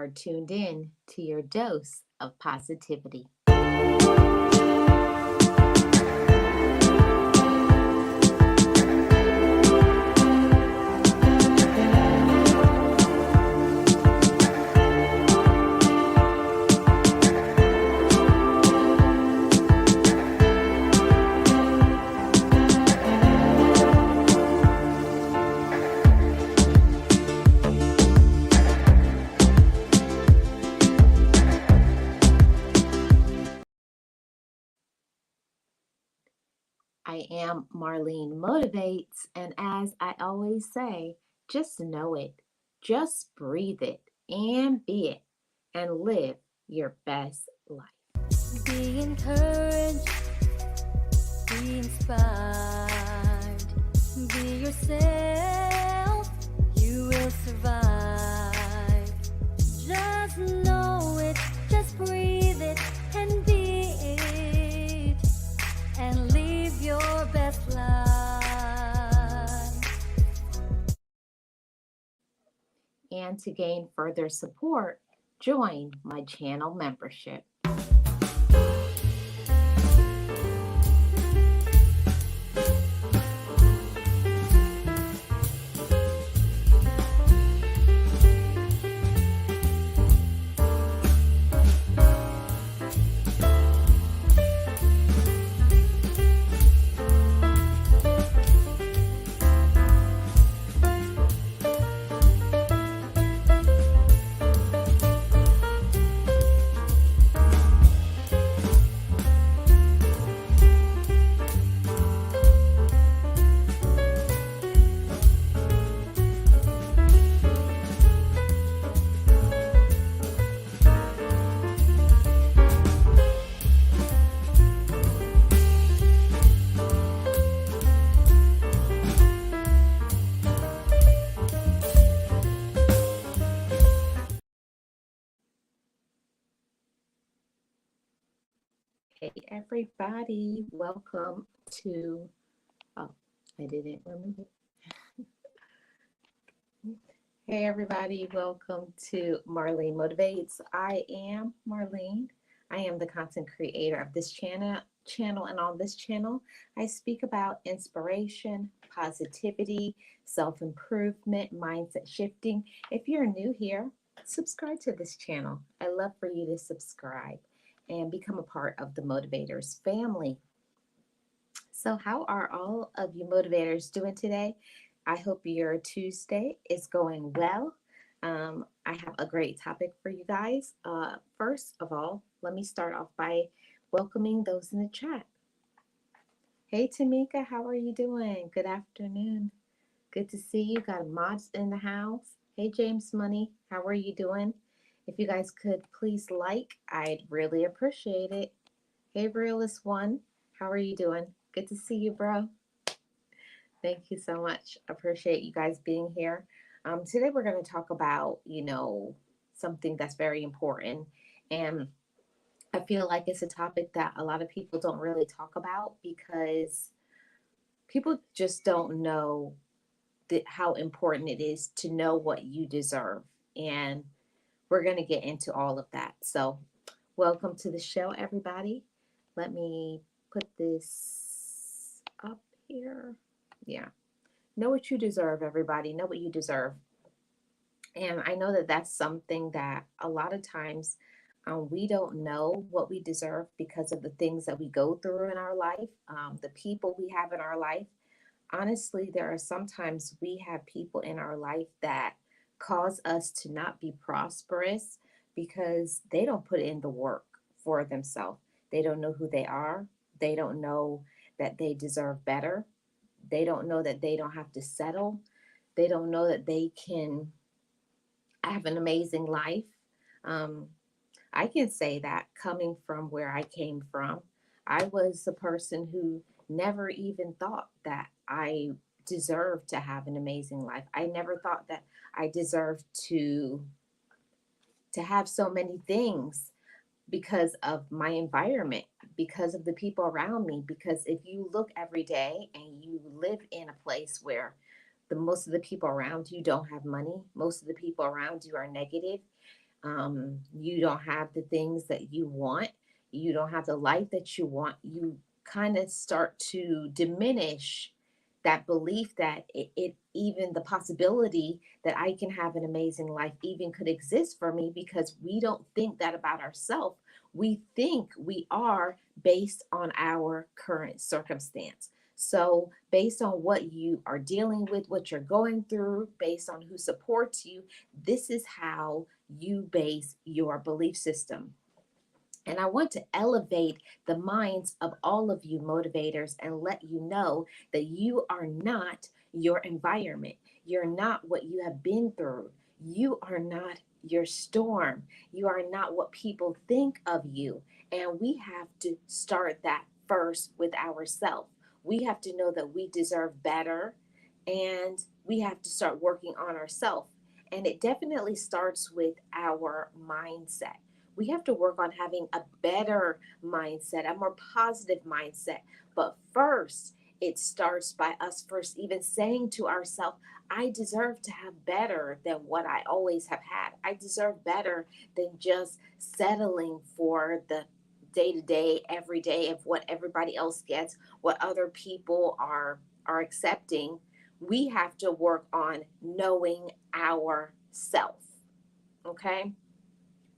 are tuned in to your dose of positivity. I am Marlene Motivates, and as I always say, just know it, just breathe it, and be it, and live your best life. Be encouraged, be inspired, be yourself, you will survive. Just know it, just breathe it, and be it, and live your best life. And to gain further support, join my channel membership. Hey everybody, welcome to, oh, I didn't remember. Hey everybody, welcome to Marlene Motivates. I am Marlene. I am the content creator of this channel, and on this channel, I speak about inspiration, positivity, self-improvement, mindset shifting. If you're new here, subscribe to this channel. I love for you to subscribe and become a part of the Motivators family. So how are all of you motivators doing today? I hope your Tuesday is going well. I have a great topic for you guys. First of all, let me start off by welcoming those in the chat. Hey Tamika, how are you doing? Good afternoon. Good to see you. Got mods in the house. Hey James Money, how are you doing? If you guys could please like, I'd really appreciate it. Hey Realist One, how are you doing? Good to see you, bro. Thank you so much. Appreciate you guys being here. Today we're going to talk about, something that's very important. And I feel like it's a topic that a lot of people don't really talk about because people just don't know how important it is to know what you deserve. And we're going to get into all of that. So welcome to the show, everybody. Let me put this up here. Yeah. Know what you deserve, everybody. Know what you deserve. And I know that that's something that a lot of times we don't know what we deserve because of the things that we go through in our life, the people we have in our life. Honestly, there are sometimes we have people in our life that cause us to not be prosperous because they don't put in the work for themselves. They don't know who they are. They don't know that they deserve better. They don't know that they don't have to settle. They don't know that they can have an amazing life. Um, I can say that coming from where I came from, I was a person who never even thought that I deserved to have an amazing life. I never thought that I deserved to have so many things because of my environment, because of the people around me. Because if you look every day and you live in a place where the most of the people around you don't have money, most of the people around you are negative, You don't have the things that you want. You don't have the life that you want. You kind of start to diminish that belief that it even the possibility that I can have an amazing life even could exist for me, because we don't think that about ourselves. We think we are based on our current circumstance. So, based on what you are dealing with, what you're going through, based on who supports you, this is how you base your belief system. And I want to elevate the minds of all of you motivators and let you know that you are not your environment. You're not what you have been through. You are not your storm. You are not what people think of you. And we have to start that first with ourselves. We have to know that we deserve better, and we have to start working on ourselves. And it definitely starts with our mindset. We have to work on having a better mindset, a more positive mindset. But first, it starts by us first even saying to ourselves, I deserve to have better than what I always have had. I deserve better than just settling for the day to day, every day of what everybody else gets, what other people are accepting. We have to work on knowing ourself. Okay?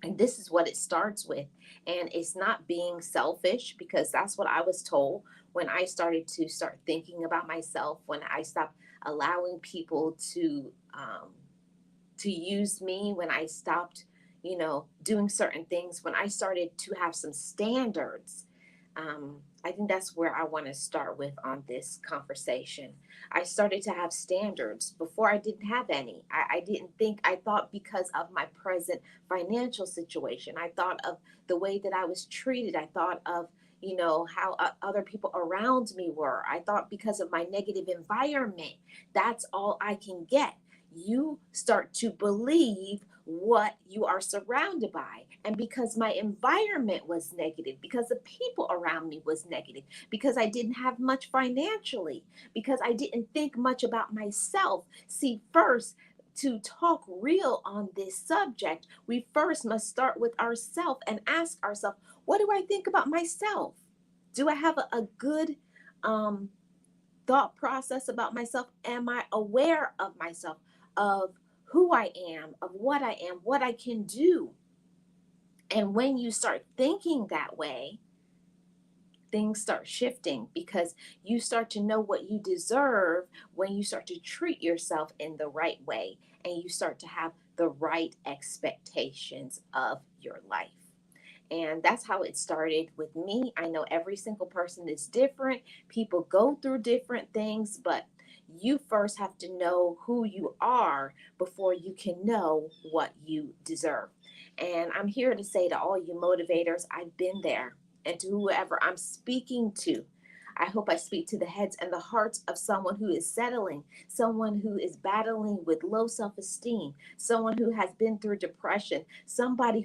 And this is what it starts with. And it's not being selfish, because that's what I was told when I started to start thinking about myself, when I stopped allowing people to use me, when I stopped, doing certain things, when I started to have some standards. I think that's where I want to start with on this conversation. I started to have standards before I didn't have any. I didn't think, I thought because of my present financial situation, I thought of the way that I was treated, I thought of, how other people around me were. I thought because of my negative environment, that's all I can get. You start to believe what you are surrounded by. And because my environment was negative, because the people around me was negative, because I didn't have much financially, because I didn't think much about myself. See, first, to talk real on this subject, we first must start with ourselves and ask ourselves, what do I think about myself? Do I have a good um, thought process about myself? Am I aware of myself, of who I am, of what I am, what I can do? And when you start thinking that way, things start shifting, because you start to know what you deserve when you start to treat yourself in the right way, and you start to have the right expectations of your life. And that's how it started with me. I know every single person is different. People go through different things, but you first have to know who you are before you can know what you deserve. And I'm here to say to all you motivators, I've been there. And to whoever I'm speaking to, I hope I speak to the heads and the hearts of someone who is settling, someone who is battling with low self esteem, someone who has been through depression, somebody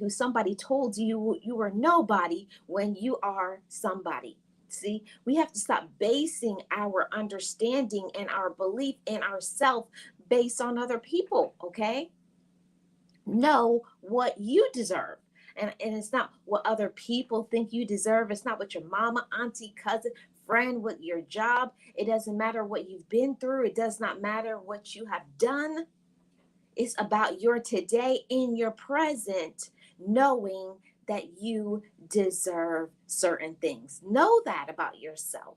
told you you were nobody when you are somebody. See, we have to stop basing our understanding and our belief in ourselves based on other people, okay? Know what you deserve. And it's not what other people think you deserve. It's not what your mama, auntie, cousin, friend, with your job. It doesn't matter what you've been through. It does not matter what you have done. It's about your today in your present, knowing that you deserve certain things. Know that about yourself.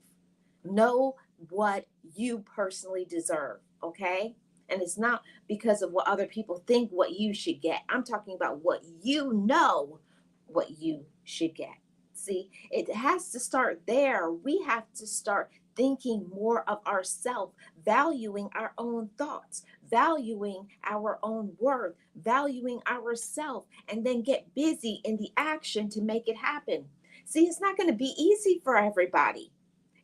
Know what you personally deserve, okay? And it's not because of what other people think what you should get. I'm talking about what you know what you should get. See, it has to start there. We have to start thinking more of ourselves, valuing our own thoughts, valuing our own worth, valuing ourselves, and then get busy in the action to make it happen. See, it's not going to be easy for everybody.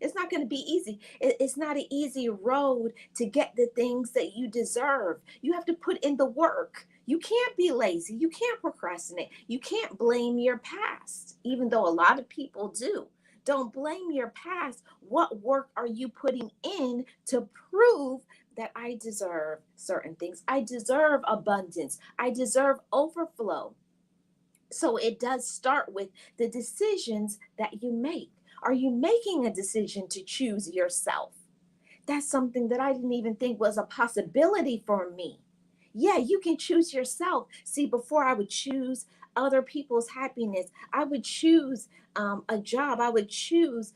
It's not going to be easy. It's not an easy road to get the things that you deserve. You have to put in the work. You can't be lazy. You can't procrastinate. You can't blame your past, even though a lot of people do. Don't blame your past. What work are you putting in to prove that I deserve certain things? I deserve abundance. I deserve overflow. So it does start with the decisions that you make. Are you making a decision to choose yourself? That's something that I didn't even think was a possibility for me. Yeah, you can choose yourself. See, before I would choose other people's happiness, I would choose a job, I would choose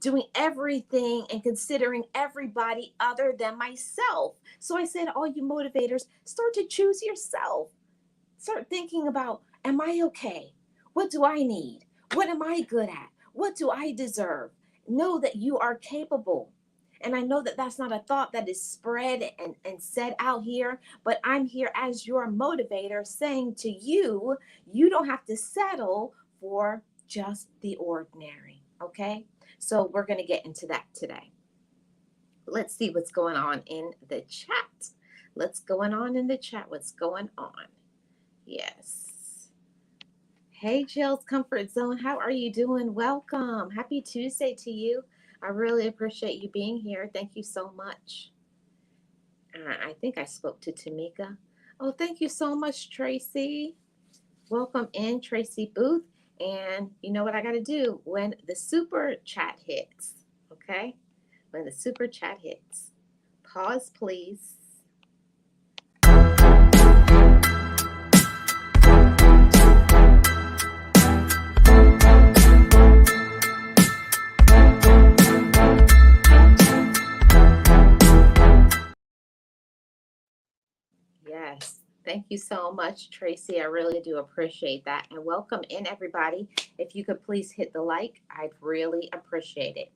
doing everything and considering everybody other than myself. So I said, all you motivators, start to choose yourself. Start thinking about, am I okay? What do I need? What am I good at? What do I deserve? Know that you are capable. And I know that that's not a thought that is spread and said out here, but I'm here as your motivator saying to you, you don't have to settle for just the ordinary. Okay? So we're going to get into that today. Let's see what's going on in the chat. What's going on in the chat? What's going on? Yes. Hey, Jill's Comfort Zone. How are you doing? Welcome. Happy Tuesday to you. I really appreciate you being here. Thank you so much. I think I spoke to Tamika. Oh, thank you so much, Tracy. Welcome in, Tracy Booth. And you know what I got to do when the super chat hits, okay? When the super chat hits. Pause, please. Yes. Thank you so much, Tracy. I really do appreciate that. And welcome in, everybody. If you could please hit the like, I'd really appreciate it.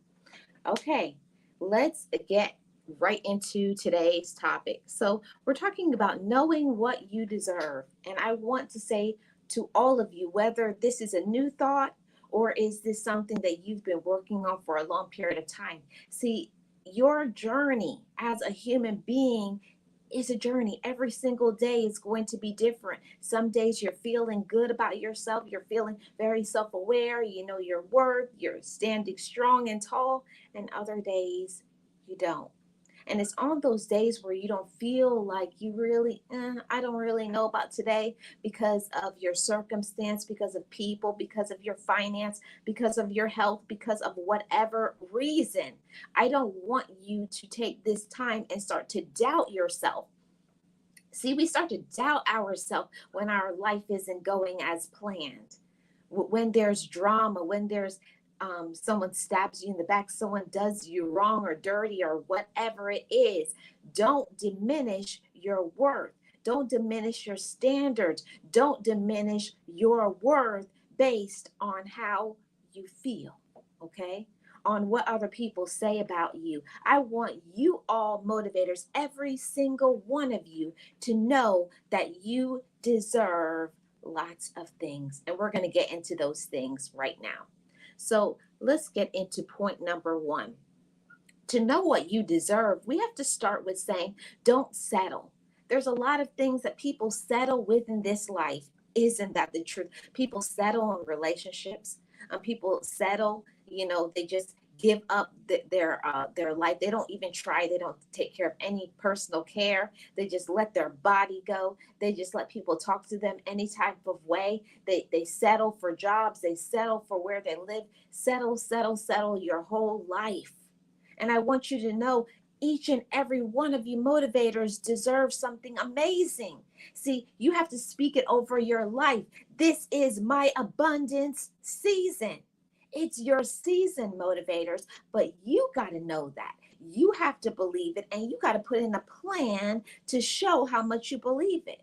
Okay, let's get right into today's topic. So, we're talking about knowing what you deserve. And I want to say to all of you, whether this is a new thought or is this something that you've been working on for a long period of time, see, your journey as a human being is a journey. Every single day is going to be different. Some days you're feeling good about yourself, you're feeling very self aware, you know your worth, you're standing strong and tall, and other days you don't. And it's on those days where you don't feel like you really, I don't really know about today because of your circumstance, because of people, because of your finance, because of your health, because of whatever reason. I don't want you to take this time and start to doubt yourself. See, we start to doubt ourselves when our life isn't going as planned. When there's drama, when there's someone stabs you in the back, someone does you wrong or dirty or whatever it is, don't diminish your worth. Don't diminish your standards. Don't diminish your worth based on how you feel. Okay? On what other people say about you. I want you all motivators, every single one of you, to know that you deserve lots of things. And we're going to get into those things right now. So let's get into point number one. To know what you deserve, we have to start with saying, don't settle. There's a lot of things that people settle with in this life. Isn't that the truth? People settle in relationships. People settle, they just give up their life. They don't even try. They don't take care of any personal care. They just let their body go. They just let people talk to them any type of way. They settle for jobs. They settle for where they live. Settle your whole life. And I want you to know each and every one of you motivators deserve something amazing. See, you have to speak it over your life. This is my abundance season. It's your season, motivators, but you got to know that. You have to believe it, and you got to put in a plan to show how much you believe it.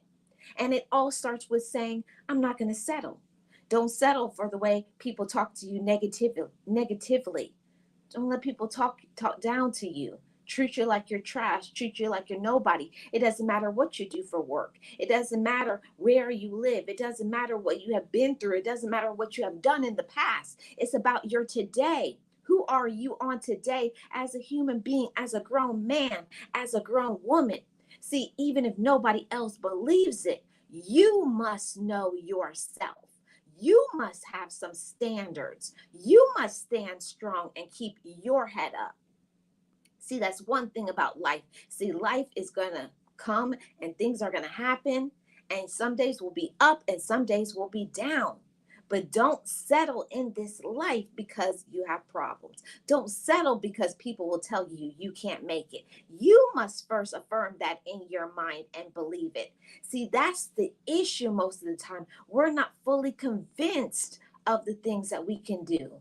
And it all starts with saying, I'm not going to settle. Don't settle for the way people talk to you negatively. Don't let people talk down to you. Treat you like you're trash. Treat you like you're nobody. It doesn't matter what you do for work. It doesn't matter where you live. It doesn't matter what you have been through. It doesn't matter what you have done in the past. It's about your today. Who are you on today as a human being, as a grown man, as a grown woman? See, even if nobody else believes it, you must know yourself. You must have some standards. You must stand strong and keep your head up. See, that's one thing about life. See, life is going to come and things are going to happen. And some days will be up and some days will be down. But don't settle in this life because you have problems. Don't settle because people will tell you you can't make it. You must first affirm that in your mind and believe it. See, that's the issue most of the time. We're not fully convinced of the things that we can do.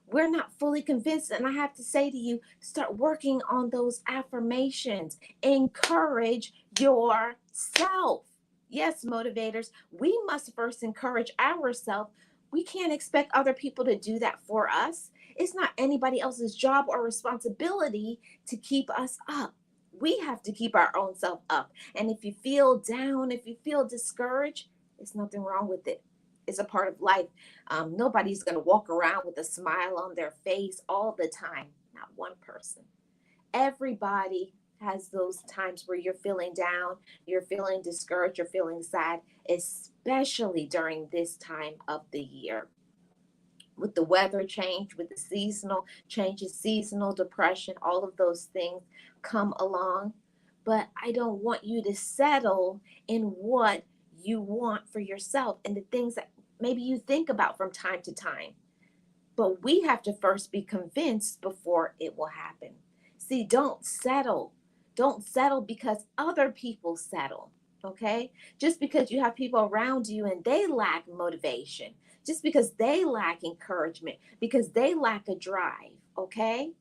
We're not fully convinced. And I have to say to you, start working on those affirmations. Encourage yourself. Yes, motivators, we must first encourage ourselves. We can't expect other people to do that for us. It's not anybody else's job or responsibility to keep us up. We have to keep our own self up. And if you feel down, if you feel discouraged, there's nothing wrong with it. It's a part of life. Nobody's going to walk around with a smile on their face all the time. Not one person. Everybody has those times where you're feeling down, you're feeling discouraged, you're feeling sad, especially during this time of the year. With the weather change, with the seasonal changes, seasonal depression, all of those things come along. But I don't want you to settle in what you want for yourself and the things that maybe you think about from time to time. But we have to first be convinced before it will happen. See, don't settle. Don't settle because other people settle. Okay? Just because you have people around you and they lack motivation, just because they lack encouragement, because they lack a drive. Okay?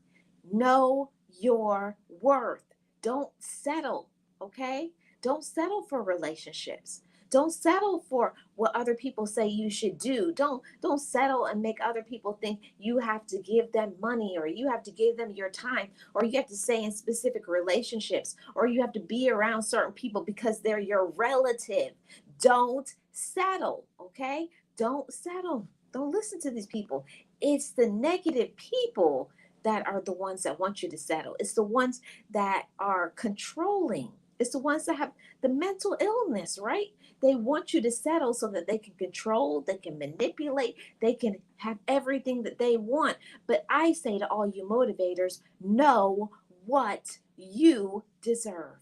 Know your worth. Don't settle. Okay? Don't settle for relationships. Don't settle for what other people say you should do. Don't settle and make other people think you have to give them money or you have to give them your time or you have to stay in specific relationships or you have to be around certain people because they're your relative. Don't settle, okay? Don't settle. Don't listen to these people. It's the negative people that are the ones that want you to settle. It's the ones that are controlling. It's the ones that have the mental illness, right? They want you to settle so that they can control, they can manipulate, they can have everything that they want. But I say to all you motivators, know what you deserve.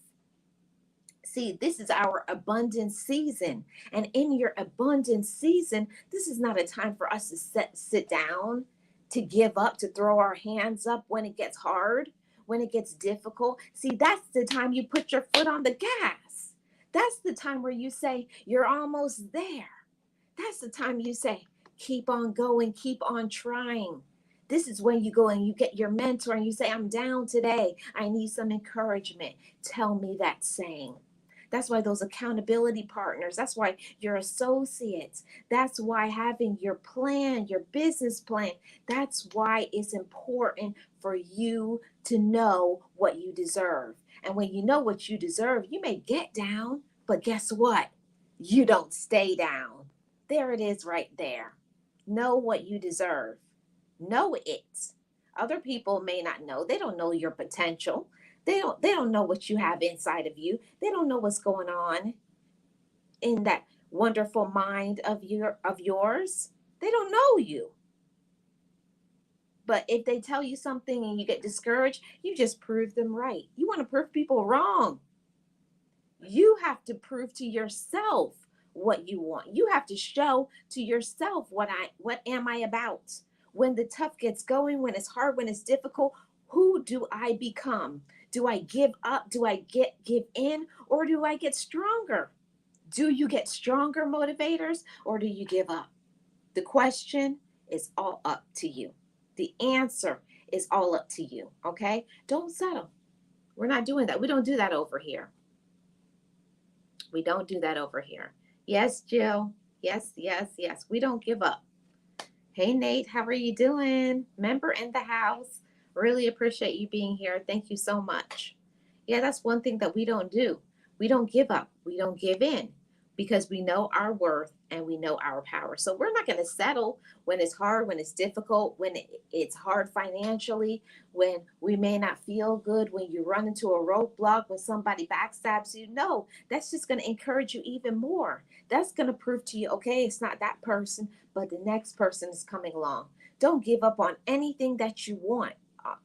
See, this is our abundance season. And in your abundance season, this is not a time for us to sit down, to give up, to throw our hands up when it gets hard, when it gets difficult. See, that's the time you put your foot on the gas. That's the time where you say, you're almost there. That's the time you say, keep on going, keep on trying. This is when you go and you get your mentor and you say, I'm down today. I need some encouragement. Tell me that saying. That's why those accountability partners, that's why your associates, that's why having your plan, your business plan, that's why it's important for you to know what you deserve. And when you know what you deserve, you may get down, but guess what? You don't stay down. There it is right there. Know what you deserve. Know it. Other people may not know. They don't know your potential. They don't know what you have inside of you. They don't know what's going on in that wonderful mind of yours. They don't know you. But if they tell you something and you get discouraged, you just prove them right. You want to prove people wrong. You have to prove to yourself what you want. You have to show to yourself what am I about? When the tough gets going, when it's hard, when it's difficult, who do I become? Do I give up? Do I give in? Or do I get stronger? Do you get stronger, motivators, or do you give up? The question is all up to you. The answer is all up to you, okay? Don't settle. We're not doing that. We don't do that over here. We don't do that over here. Yes, Jill. Yes, yes, yes. We don't give up. Hey, Nate, how are you doing? Member in the house. Really appreciate you being here. Thank you so much. Yeah, that's one thing that we don't do. We don't give up. We don't give in because we know our worth and we know our power. So we're not going to settle when it's hard, when it's difficult, when it's hard financially, when we may not feel good, when you run into a roadblock, when somebody backstabs you. No, that's just going to encourage you even more. That's going to prove to you, okay, it's not that person, but the next person is coming along. Don't give up on anything that you want.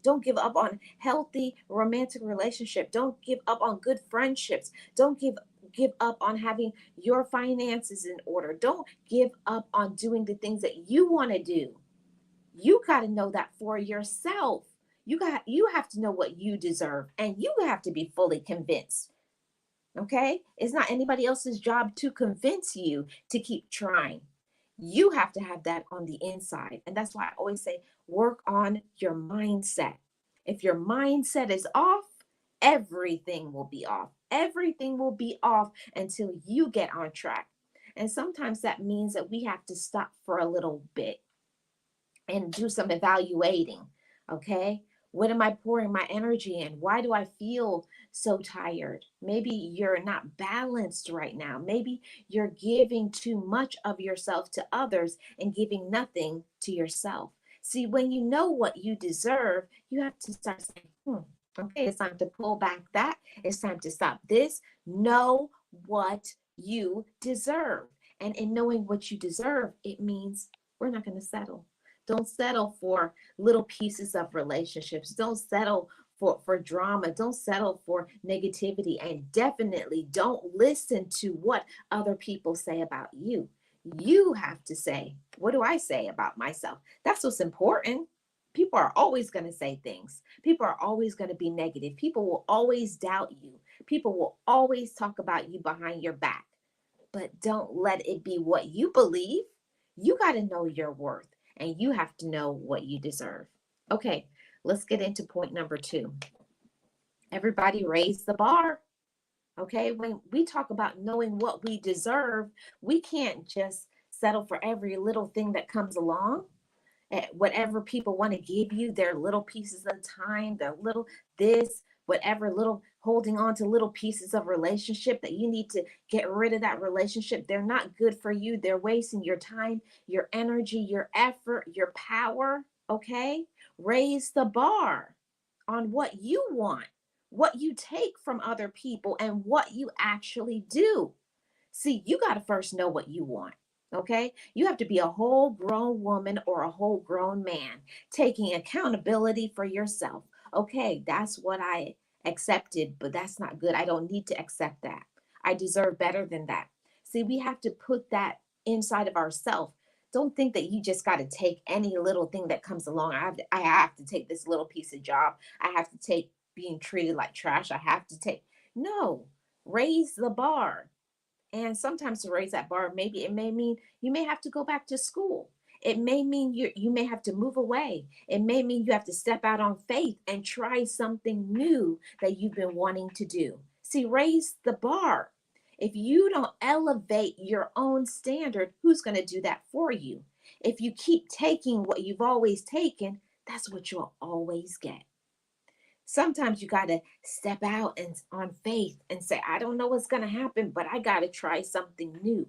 Don't give up on healthy romantic relationship. Don't give up on good friendships. Don't give give up on having your finances in order. Don't give up on doing the things that you want to do. You got to know that for yourself. You have to know what you deserve, and you have to be fully convinced. Okay? It's not anybody else's job to convince you to keep trying. You have to have that on the inside. And that's why I always say work on your mindset. If your mindset is off, everything will be off. Everything will be off until you get on track. And sometimes that means that we have to stop for a little bit and do some evaluating. Okay. What am I pouring my energy in? Why do I feel so tired? Maybe you're not balanced right now. Maybe you're giving too much of yourself to others and giving nothing to yourself. See, when you know what you deserve, you have to start saying, okay, it's time to pull back that. It's time to stop this. Know what you deserve. And in knowing what you deserve, it means we're not going to settle. Don't settle for little pieces of relationships. Don't settle for drama. Don't settle for negativity. And definitely don't listen to what other people say about you. You have to say, what do I say about myself? That's what's important. People are always going to say things. People are always going to be negative. People will always doubt you. People will always talk about you behind your back. But don't let it be what you believe. You got to know your worth. And you have to know what you deserve. Okay, let's get into point number 2. Everybody raise the bar. Okay, when we talk about knowing what we deserve, we can't just settle for every little thing that comes along. Whatever people want to give you, their little pieces of time, their little this, whatever little holding on to little pieces of relationship that you need to get rid of that relationship. They're not good for you. They're wasting your time, your energy, your effort, your power. Okay. Raise the bar on what you want, what you take from other people, and what you actually do. See, you got to first know what you want. Okay. You have to be a whole grown woman or a whole grown man taking accountability for yourself. Okay. That's what I accepted, but that's not good. I don't need to accept that. I deserve better than that. See, we have to put that inside of ourselves. Don't think that you just got to take any little thing that comes along. I have to take this little piece of job. I have to take being treated like trash. I have to take. No, raise the bar. And sometimes to raise that bar, maybe it may mean you may have to go back to school. It may mean you may have to move away. It may mean you have to step out on faith and try something new that you've been wanting to do. See, raise the bar. If you don't elevate your own standard, who's going to do that for you? If you keep taking what you've always taken, that's what you'll always get. Sometimes you got to step out and on faith and say, I don't know what's going to happen, but I got to try something new.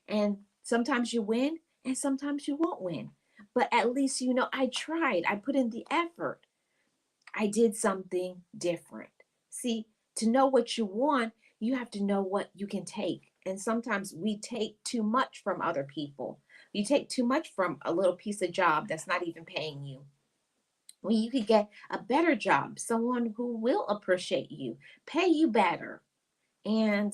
And sometimes you win and sometimes you won't win. But at least you know I tried. I put in the effort. I did something different. See, to know what you want, you have to know what you can take. And sometimes we take too much from other people. You take too much from a little piece of job that's not even paying you. When you could get a better job, someone who will appreciate you, pay you better, and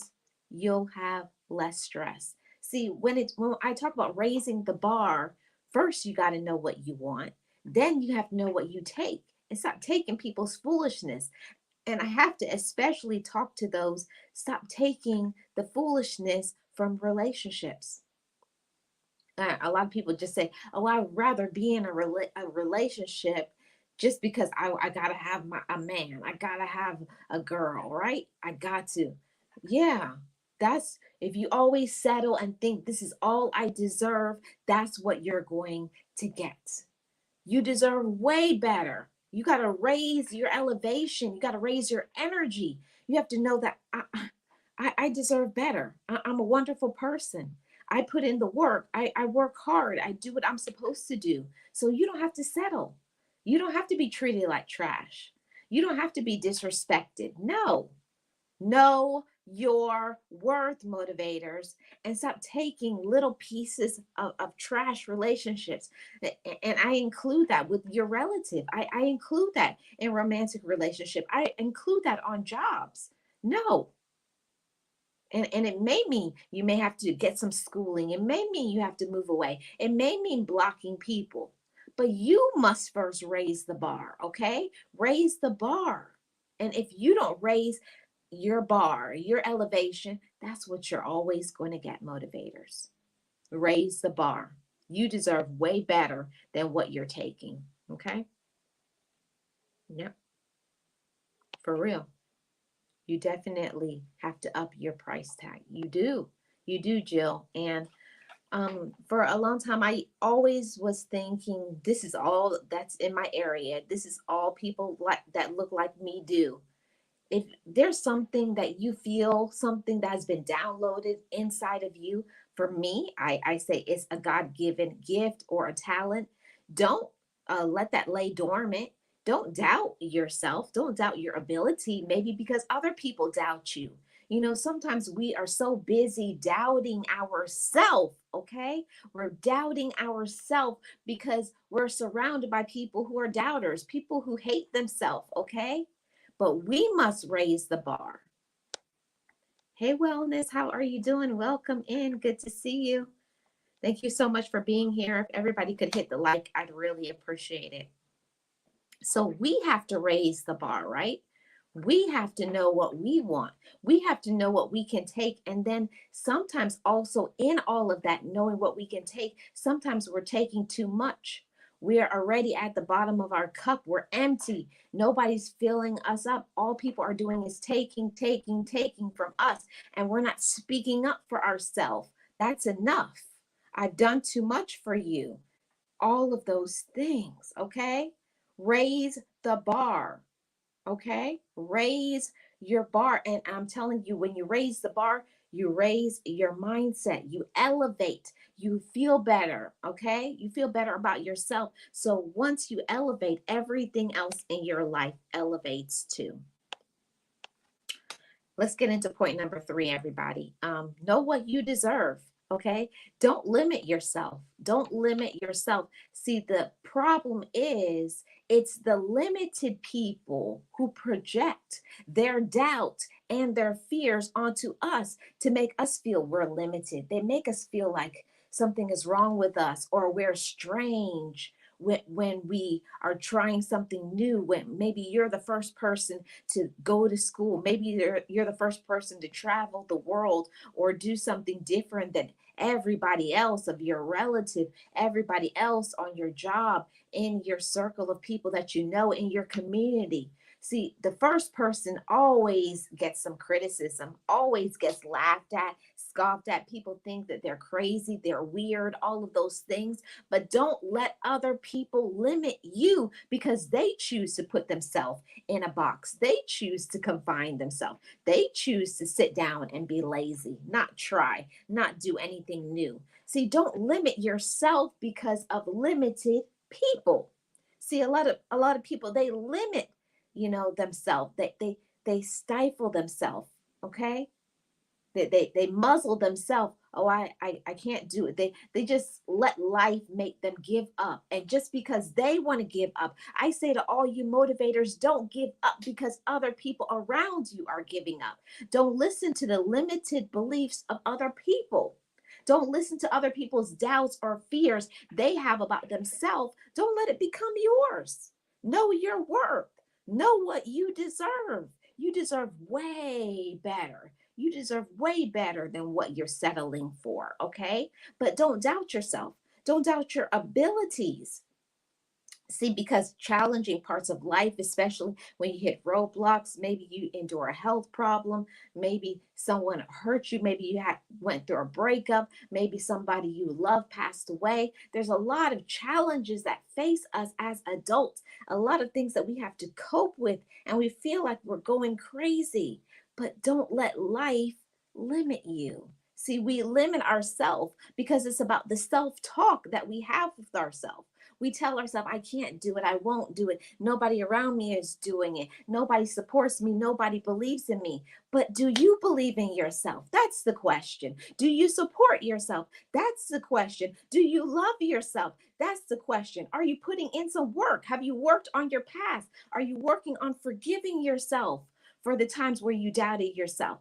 you'll have less stress. See, when I talk about raising the bar, first you got to know what you want. Then you have to know what you take and stop taking people's foolishness. And I have to especially talk to those, stop taking the foolishness from relationships. A lot of people just say, oh, I'd rather be in a relationship just because I gotta have a man. I gotta have a girl, right? I got to. Yeah, that's if you always settle and think this is all I deserve, that's what you're going to get. You deserve way better. You got to raise your elevation. You got to raise your energy. You have to know that I deserve better. I'm a wonderful person. I put in the work. I work hard. I do what I'm supposed to do. So you don't have to settle. You don't have to be treated like trash. You don't have to be disrespected. No. Know your worth, motivators, and stop taking little pieces of trash relationships. And I include that with your relative. I include that in romantic relationship. I include that on jobs. No, And it may mean you may have to get some schooling. It may mean you have to move away. It may mean blocking people. But you must first raise the bar, okay? Raise the bar. And if you don't raise your bar, your elevation, that's what you're always going to get, motivators. Raise the bar. You deserve way better than what you're taking, okay? Yep, for real. You definitely have to up your price tag. You do, Jill. And for a long time, I always was thinking, this is all that's in my area. This is all people like that look like me do. If there's something that you feel, something that has been downloaded inside of you, for me, I say it's a God-given gift or a talent. Don't let that lay dormant. Don't doubt yourself. Don't doubt your ability, maybe because other people doubt you. You know, sometimes we are so busy doubting ourselves, okay? We're doubting ourselves because we're surrounded by people who are doubters, people who hate themselves, okay? But we must raise the bar. Hey, Wellness, how are you doing? Welcome in. Good to see you. Thank you so much for being here. If everybody could hit the like, I'd really appreciate it. So we have to raise the bar, right? We have to know what we want. We have to know what we can take. And then sometimes also in all of that, knowing what we can take, sometimes we're taking too much. We are already at the bottom of our cup. We're empty. Nobody's filling us up. All people are doing is taking, taking, taking from us. And we're not speaking up for ourselves. That's enough. I've done too much for you. All of those things, okay? Raise the bar, okay? Raise your bar. And I'm telling you, when you raise the bar, you raise your mindset, you elevate, you feel better, okay? You feel better about yourself. So once you elevate, everything else in your life elevates too. Let's get into point number 3, everybody. Know what you deserve. Okay. Don't limit yourself. Don't limit yourself. See, the problem is it's the limited people who project their doubt and their fears onto us to make us feel we're limited. They make us feel like something is wrong with us or we're strange when we are trying something new, when maybe you're the first person to go to school, maybe you're the first person to travel the world or do something different than everybody else of your relative, everybody else on your job, in your circle of people that you know, in your community. See, the first person always gets some criticism, always gets laughed at, scoffed at. People think that they're crazy, they're weird, all of those things. But don't let other people limit you because they choose to put themselves in a box. They choose to confine themselves. They choose to sit down and be lazy, not try, not do anything new. See, don't limit yourself because of limited people. See, a lot of people, they limit, themselves. They stifle themselves, okay? They muzzle themselves. Oh, I can't do it. They just let life make them give up. And just because they want to give up, I say to all you motivators, don't give up because other people around you are giving up. Don't listen to the limited beliefs of other people. Don't listen to other people's doubts or fears they have about themselves. Don't let it become yours. Know your worth. Know what you deserve. You deserve way better. You deserve way better than what you're settling for, okay? But don't doubt yourself. Don't doubt your abilities. See, because challenging parts of life, especially when you hit roadblocks, maybe you endure a health problem, maybe someone hurt you, maybe you went through a breakup, maybe somebody you love passed away. There's a lot of challenges that face us as adults, a lot of things that we have to cope with, and we feel like we're going crazy. But don't let life limit you. See, we limit ourselves because it's about the self-talk that we have with ourselves. We tell ourselves, I can't do it. I won't do it. Nobody around me is doing it. Nobody supports me. Nobody believes in me. But do you believe in yourself? That's the question. Do you support yourself? That's the question. Do you love yourself? That's the question. Are you putting in some work? Have you worked on your past? Are you working on forgiving yourself for the times where you doubted yourself?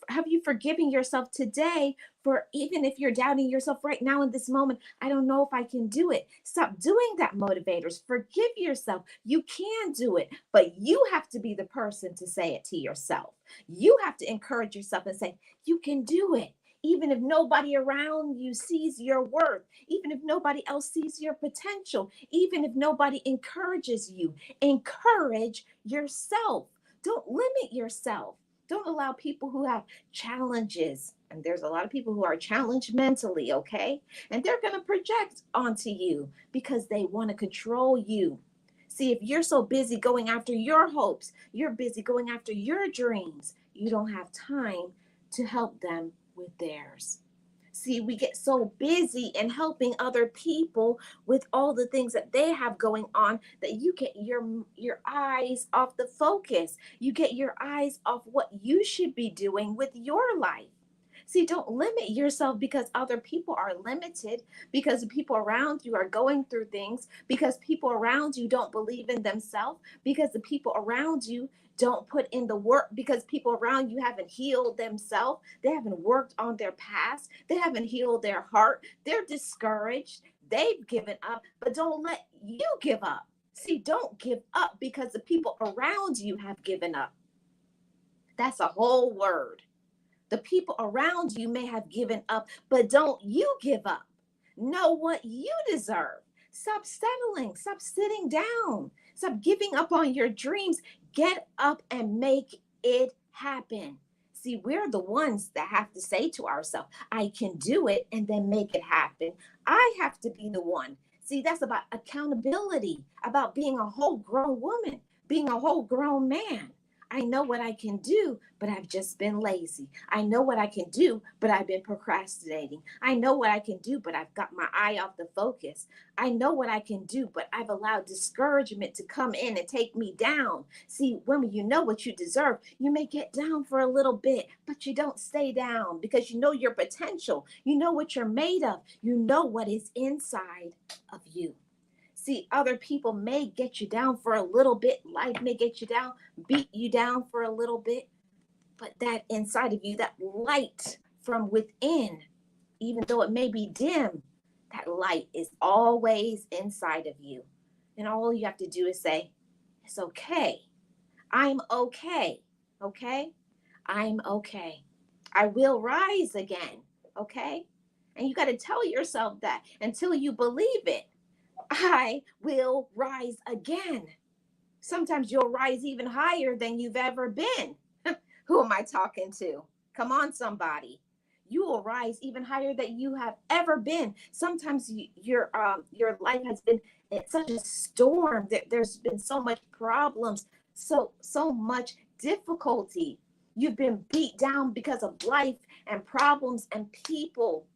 Have you forgiven yourself today for, even if you're doubting yourself right now in this moment? I don't know if I can do it. Stop doing that, motivators. Forgive yourself. You can do it, but you have to be the person to say it to yourself. You have to encourage yourself and say, you can do it. Even if nobody around you sees your worth, even if nobody else sees your potential, even if nobody encourages you, encourage yourself. Don't limit yourself. Don't allow people who have challenges, and there's a lot of people who are challenged mentally, okay? And they're going to project onto you because they want to control you. See, if you're so busy going after your hopes, you're busy going after your dreams, you don't have time to help them with theirs. See, we get so busy in helping other people with all the things that they have going on that you get your eyes off the focus. You get your eyes off what you should be doing with your life. See, don't limit yourself because other people are limited, because the people around you are going through things, because people around you don't believe in themselves, because the people around you don't put in the work, because people around you haven't healed themselves. They haven't worked on their past. They haven't healed their heart. They're discouraged. They've given up, but don't let you give up. See, don't give up because the people around you have given up. That's a whole word. The people around you may have given up, but don't you give up. Know what you deserve. Stop settling. Stop sitting down. Stop giving up on your dreams. Get up and make it happen. See, we're the ones that have to say to ourselves, I can do it, and then make it happen. I have to be the one. See, that's about accountability, about being a whole grown woman, being a whole grown man. I know what I can do, but I've just been lazy. I know what I can do, but I've been procrastinating. I know what I can do, but I've got my eye off the focus. I know what I can do, but I've allowed discouragement to come in and take me down. See, when you know what you deserve, you may get down for a little bit, but you don't stay down because you know your potential. You know what you're made of. You know what is inside of you. See, other people may get you down for a little bit. Life may get you down, beat you down for a little bit. But that inside of you, that light from within, even though it may be dim, that light is always inside of you. And all you have to do is say, it's okay. I'm okay. Okay? I'm okay. I will rise again. Okay? And you got to tell yourself that until you believe it. I will rise again. Sometimes you'll rise even higher than you've ever been. Who am I talking to? Come on, somebody. You will rise even higher than you have ever been. Sometimes your life has been in such a storm that there's been so much problems, so much difficulty. You've been beat down because of life and problems and people.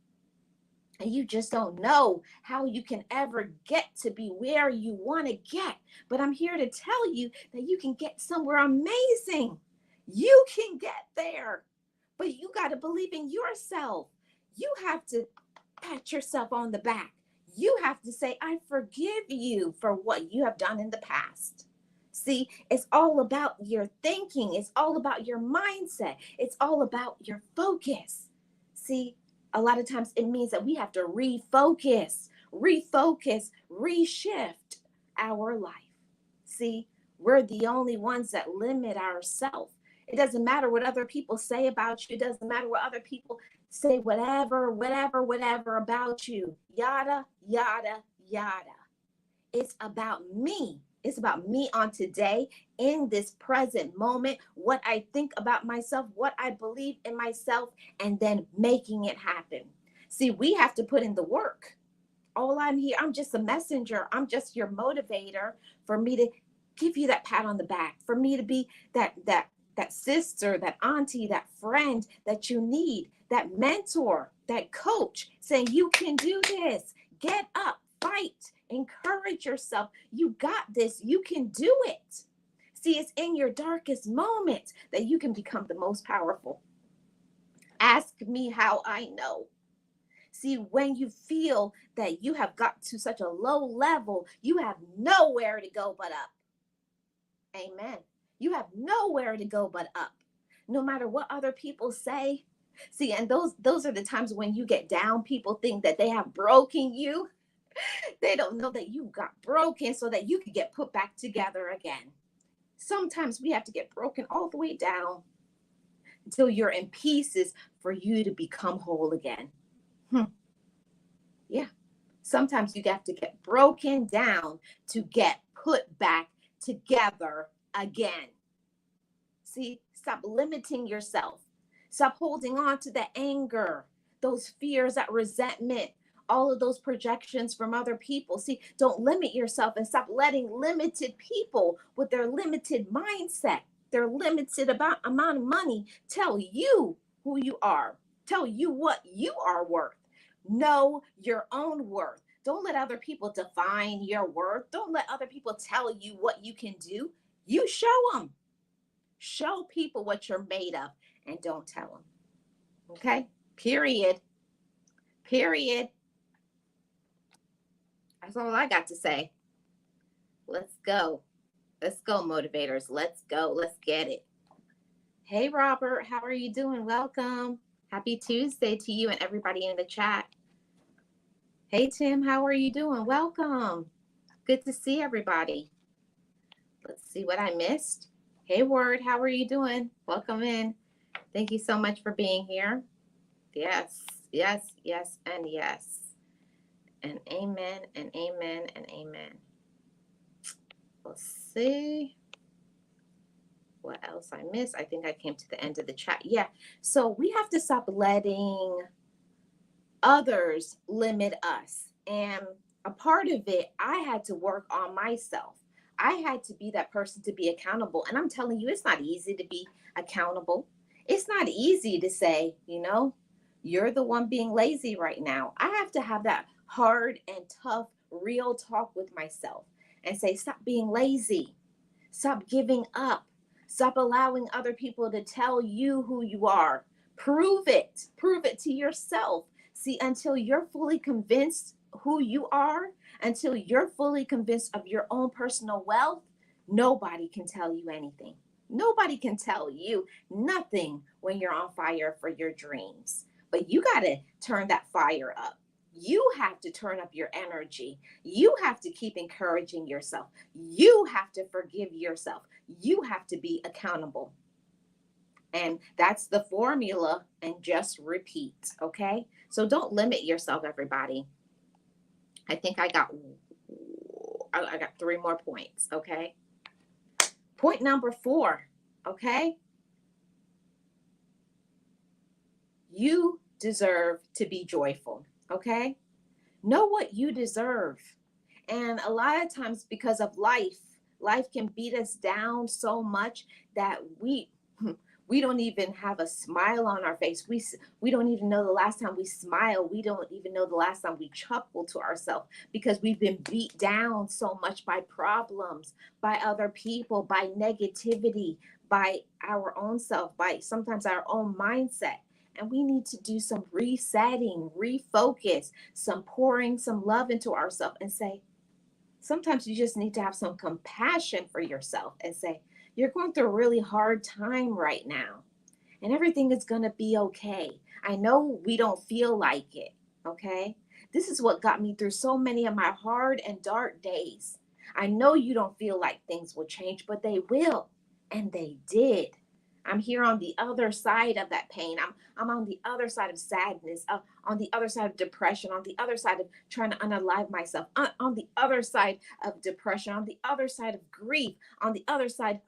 And you just don't know how you can ever get to be where you want to get. But I'm here to tell you that you can get somewhere amazing. You can get there, but you got to believe in yourself. You have to pat yourself on the back. You have to say, I forgive you for what you have done in the past. See, it's all about your thinking. It's all about your mindset. It's all about your focus. See, a lot of times it means that we have to refocus, reshift our life. See, we're the only ones that limit ourselves. It doesn't matter what other people say about you. It doesn't matter what other people say, whatever about you. Yada, yada, yada. It's about me. It's about me on today, in this present moment, what I think about myself, what I believe in myself, and then making it happen. See, we have to put in the work. All I'm here, I'm just a messenger. I'm just your motivator for me to give you that pat on the back, for me to be that sister, that auntie, that friend that you need, that mentor, that coach saying, you can do this, get up, fight, encourage yourself. You got this. You can do it. See, it's in your darkest moments that you can become the most powerful. Ask me how I know. See, when you feel that you have got to such a low level, you have nowhere to go but up. Amen. You have nowhere to go but up, no matter what other people say. See, and those are the times when you get down. People think that they have broken you. They don't know that you got broken so that you could get put back together again. Sometimes we have to get broken all the way down until you're in pieces for you to become whole again. Yeah. Sometimes you have to get broken down to get put back together again. See, stop limiting yourself. Stop holding on to the anger, those fears, that resentment, all of those projections from other people. See, don't limit yourself and stop letting limited people with their limited mindset, their limited amount of money tell you who you are, tell you what you are worth. Know your own worth. Don't let other people define your worth. Don't let other people tell you what you can do. You show them. Show people what you're made of and don't tell them. Okay? Period. Period. That's all I got to say. Let's go. Let's go, motivators. Let's go. Let's get it. Hey, Robert. How are you doing? Welcome. Happy Tuesday to you and everybody in the chat. Hey, Tim. How are you doing? Welcome. Good to see everybody. Let's see what I missed. Hey, Word. How are you doing? Welcome in. Thank you so much for being here. Yes, yes, yes, and yes. And amen, and amen, and amen. Let's see what else I missed. I think I came to the end of the chat. Yeah, so we have to stop letting others limit us. And a part of it, I had to work on myself. I had to be that person to be accountable. And I'm telling you, it's not easy to be accountable. It's not easy to say, you're the one being lazy right now. I have to have that hard and tough, real talk with myself and say, stop being lazy. Stop giving up. Stop allowing other people to tell you who you are. Prove it. Prove it to yourself. See, until you're fully convinced who you are, until you're fully convinced of your own personal wealth, nobody can tell you anything. Nobody can tell you nothing when you're on fire for your dreams. But you got to turn that fire up. You have to turn up your energy. You have to keep encouraging yourself. You have to forgive yourself. You have to be accountable. And that's the formula, and just repeat, okay? So don't limit yourself, everybody. I think I got 3 more points, okay? Point number 4, okay? You deserve to be joyful, okay? Know what you deserve. And a lot of times, because of life can beat us down so much that we don't even have a smile on our face. We don't even know the last time we smiled. We don't even know the last time we chuckled to ourselves, because we've been beat down so much by problems, by other people, by negativity, by our own self, by sometimes our own mindset. And we need to do some resetting, refocus, some pouring some love into ourselves, and say, sometimes you just need to have some compassion for yourself and say, you're going through a really hard time right now, and everything is going to be okay. I know we don't feel like it, okay? This is what got me through so many of my hard and dark days. I know you don't feel like things will change, but they will, and they did. I'm here on the other side of that pain. I'm on the other side of sadness, on the other side of depression, on the other side of trying to unalive myself, on the other side of depression, on the other side of grief, on the other side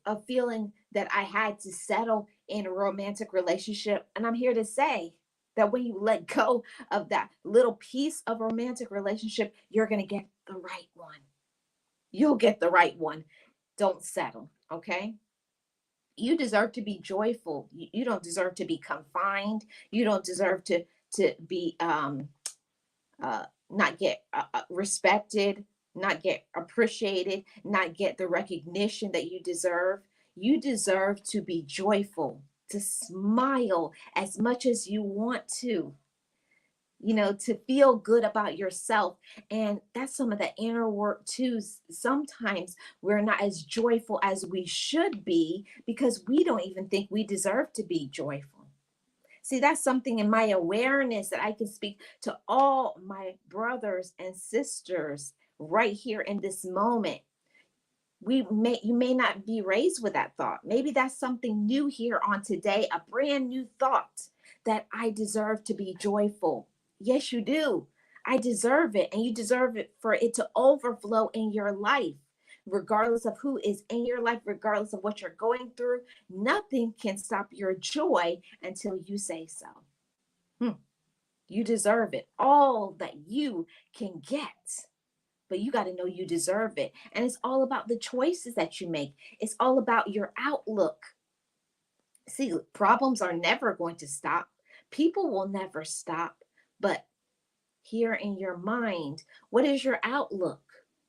of feeling that I had to settle in a romantic relationship. And I'm here to say that when you let go of that little piece of romantic relationship, you're going to get the right one. You'll get the right one. Don't settle, okay? You deserve to be joyful. You don't deserve to be confined. You don't deserve to be not get respected, not get appreciated, not get the recognition that you deserve. You deserve to be joyful, to smile as much as you want to. to feel good about yourself. And that's some of the inner work too. Sometimes we're not as joyful as we should be because we don't even think we deserve to be joyful. See, that's something in my awareness that I can speak to all my brothers and sisters right here in this moment. You may not be raised with that thought. Maybe that's something new here on today, a brand new thought that I deserve to be joyful. Yes, you do. I deserve it, and you deserve it for it to overflow in your life. Regardless of who is in your life, regardless of what you're going through, nothing can stop your joy until you say so. You deserve it, all that you can get. But you got to know you deserve it. And it's all about the choices that you make. It's all about your outlook. See, problems are never going to stop. People will never stop. But here in your mind, what is your outlook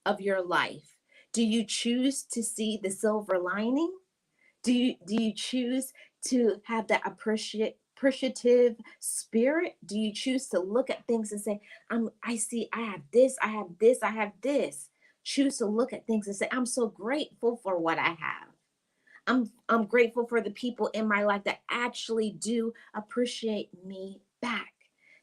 of your life? Do you choose to see the silver lining? Do you choose to have that appreciative spirit? Do you choose to look at things and say, I see, I have this, I have this, I have this. Choose to look at things and say, I'm so grateful for what I have. I'm grateful for the people in my life that actually do appreciate me back.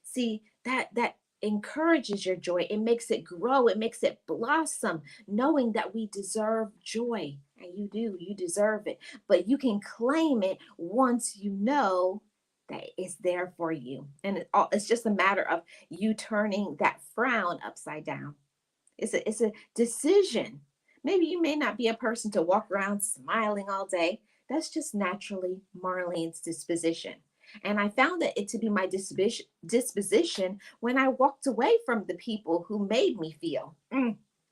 See, that encourages your joy. It makes it grow, it makes it blossom, knowing that we deserve joy. And you deserve it. But you can claim it once you know that it's there for you. And it's just a matter of you turning that frown upside down. It's a decision. Maybe you may not be a person to walk around smiling all day. That's just naturally Marlene's disposition. And I found that it to be my disposition when I walked away from the people who made me feel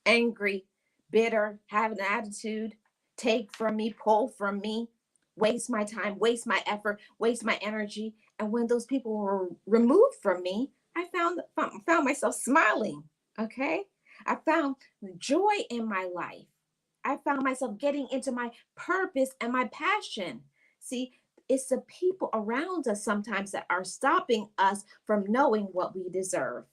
angry, bitter, have an attitude, take from me, pull from me, waste my time, waste my effort, waste my energy. And when those people were removed from me, I found myself smiling. Okay. I found joy in my life. I found myself getting into my purpose and my passion. See, it's the people around us sometimes that are stopping us from knowing what we deserve.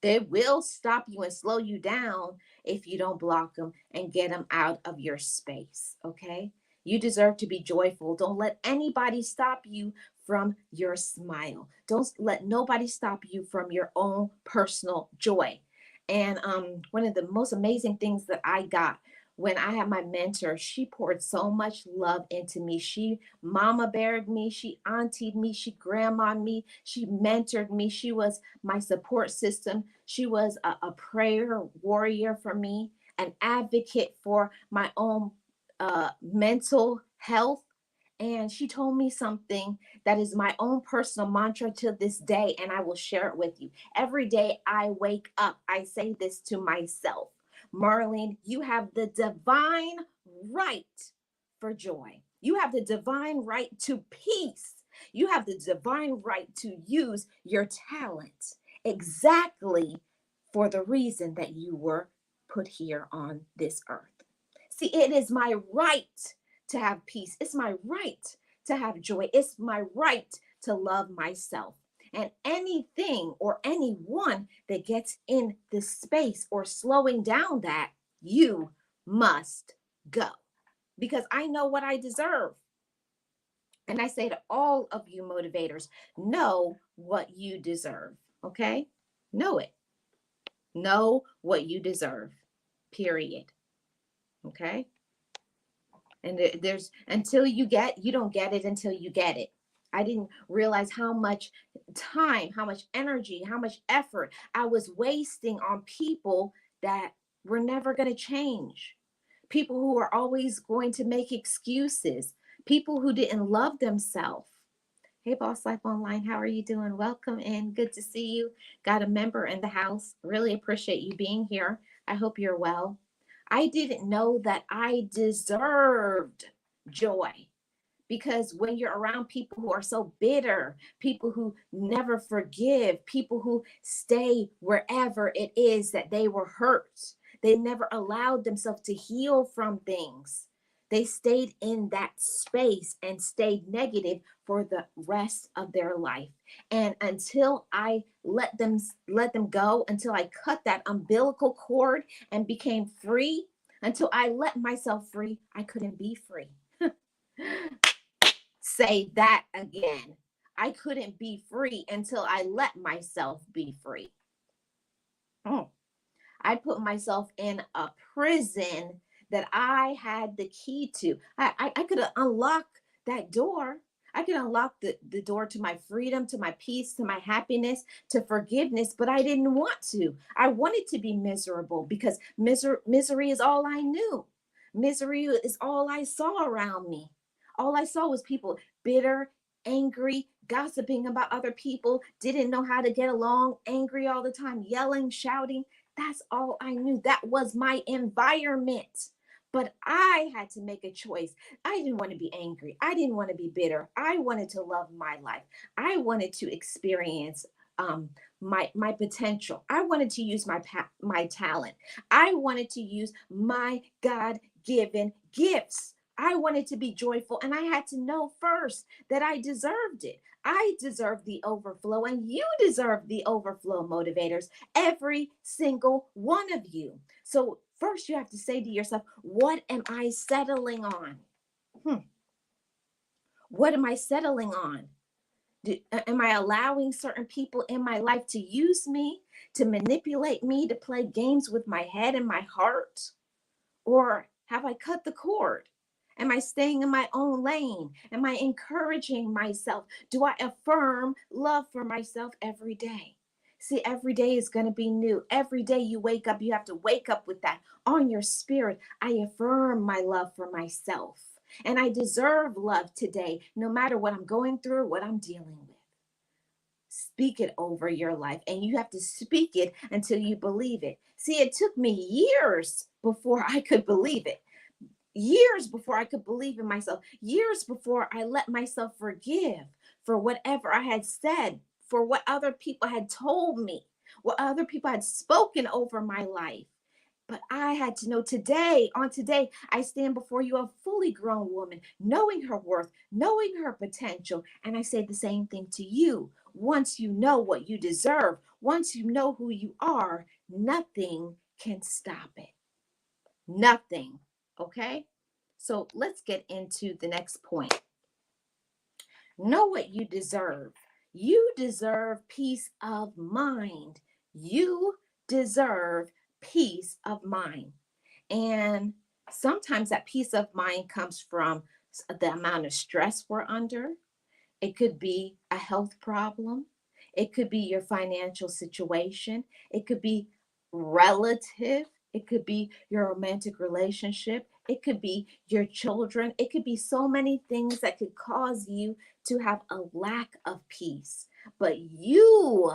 They will stop you and slow you down if you don't block them and get them out of your space. Okay. You deserve to be joyful. Don't let anybody stop you from your smile. Don't let nobody stop you from your own personal joy. And one of the most amazing things that I got when I had my mentor, she poured so much love into me. She mama beared me, she auntied me, she grandma me, she mentored me. She was my support system. She was a prayer warrior for me, an advocate for my own mental health. And she told me something that is my own personal mantra to this day, and I will share it with you. Every day I wake up, I say this to myself: Marlene, you have the divine right for joy. You have the divine right to peace. You have the divine right to use your talent exactly for the reason that you were put here on this earth. See, it is my right to have peace. It's my right to have joy. It's my right to love myself. And anything or anyone that gets in this space or slowing down that, you must go, because I know what I deserve. And I say to all of you motivators, know what you deserve. Okay? Know it. Know what you deserve. Period. Okay? And there's until you don't get it until you get it. I didn't realize how much time, how much energy, how much effort I was wasting on people that were never going to change. People who are always going to make excuses. People who didn't love themselves. Hey, Boss Life Online, how are you doing? Welcome in. Good to see you. Got a member in the house. Really appreciate you being here. I hope you're well. I didn't know that I deserved joy, because when you're around people who are so bitter, people who never forgive, people who stay wherever it is that they were hurt, they never allowed themselves to heal from things. They stayed in that space and stayed negative for the rest of their life. And until I let them go, until I cut that umbilical cord and became free, until I let myself free, I couldn't be free. Say that again. I couldn't be free until I let myself be free. Mm. I put myself in a prison that I had the key to. I could unlock that door. I could unlock the door to my freedom, to my peace, to my happiness, to forgiveness, but I didn't want to. I wanted to be miserable because misery is all I knew. Misery is all I saw around me. All I saw was people bitter, angry, gossiping about other people, didn't know how to get along, angry all the time, yelling, shouting. That's all I knew. That was my environment. But I had to make a choice. I didn't want to be angry. I didn't want to be bitter. I wanted to love my life. I wanted to experience my potential. I wanted to use my talent. I wanted to use my God-given gifts. I wanted to be joyful, and I had to know first that I deserved it. I deserve the overflow, and you deserve the overflow, motivators, every single one of you. So first you have to say to yourself, what am I settling on? What am I settling on? Am I allowing certain people in my life to use me, to manipulate me, to play games with my head and my heart? Or have I cut the cord? Am I staying in my own lane? Am I encouraging myself? Do I affirm love for myself every day? See, every day is going to be new. Every day you wake up, you have to wake up with that on your spirit. I affirm my love for myself. And I deserve love today, no matter what I'm going through or what I'm dealing with. Speak it over your life, and you have to speak it until you believe it. See, it took me years before I could believe it. Years before I could believe in myself, years before I let myself forgive for whatever I had said, for what other people had told me, what other people had spoken over my life. But I had to know today, on today, I stand before you a fully grown woman, knowing her worth, knowing her potential. And I say the same thing to you. Once you know what you deserve, once you know who you are, nothing can stop it. Nothing. Okay? So let's get into the next point. Know what you deserve. You deserve peace of mind. You deserve peace of mind. And sometimes that peace of mind comes from the amount of stress we're under. It could be a health problem. It could be your financial situation. It could be relative. It could be your romantic relationship. It could be your children. It could be so many things that could cause you to have a lack of peace. But you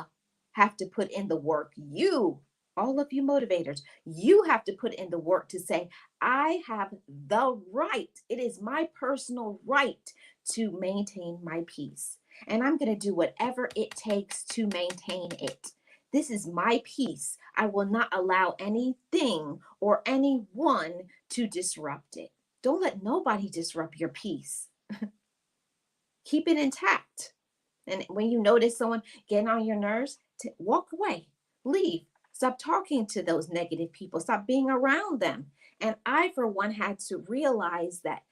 have to put in the work. You, all of you motivators, you have to put in the work to say, I have the right. It is my personal right to maintain my peace. And I'm going to do whatever it takes to maintain it. This is my peace. I will not allow anything or anyone to disrupt it. Don't let nobody disrupt your peace. Keep it intact. And when you notice someone getting on your nerves, walk away, leave. Stop talking to those negative people. Stop being around them. And I, for one, had to realize that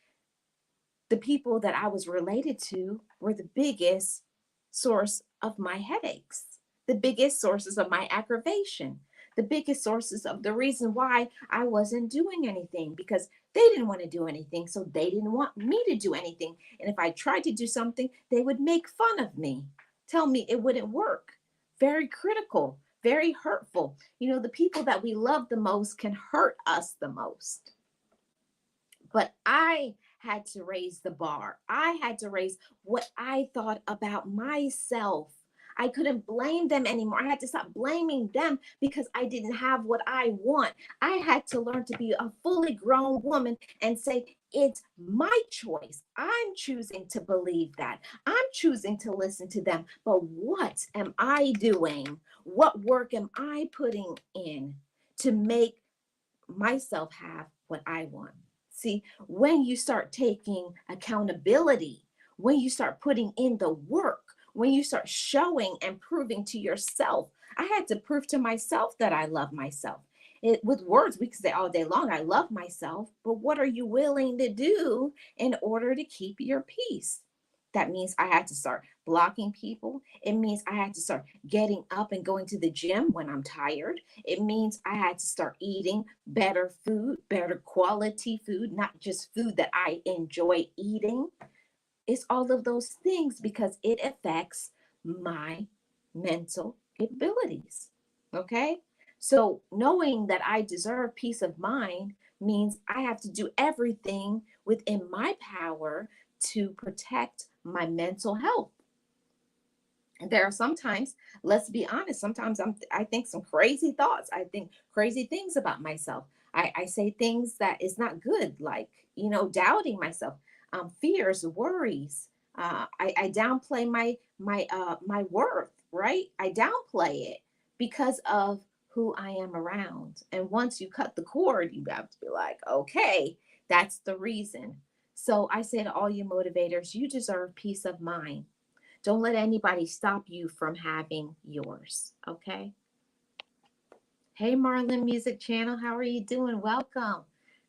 the people that I was related to were the biggest source of my headaches, the biggest sources of my aggravation, the biggest sources of the reason why I wasn't doing anything, because they didn't want to do anything. So they didn't want me to do anything. And if I tried to do something, they would make fun of me, tell me it wouldn't work. Very critical, very hurtful. You know, the people that we love the most can hurt us the most. But I had to raise the bar. I had to raise what I thought about myself. I couldn't blame them anymore. I had to stop blaming them because I didn't have what I want. I had to learn to be a fully grown woman and say, it's my choice. I'm choosing to believe that. I'm choosing to listen to them. But what am I doing? What work am I putting in to make myself have what I want? See, when you start taking accountability, when you start putting in the work, when you start showing and proving to yourself, I had to prove to myself that I love myself. With words, we can say all day long, I love myself, but what are you willing to do in order to keep your peace? That means I had to start blocking people. It means I had to start getting up and going to the gym when I'm tired. It means I had to start eating better food, better quality food, not just food that I enjoy eating. It's all of those things because it affects my mental capabilities. Okay. So knowing that I deserve peace of mind means I have to do everything within my power to protect my mental health. And there are sometimes, let's be honest, sometimes I think some crazy thoughts. I think crazy things about myself. I say things that is not good, like, doubting myself, fears, worries. I downplay my worth, right? I downplay it because of who I am around. And once you cut the cord, you have to be like, okay, that's the reason. So I say to all you motivators, you deserve peace of mind. Don't let anybody stop you from having yours. Okay. Hey, Marlin Music Channel. How are you doing? Welcome.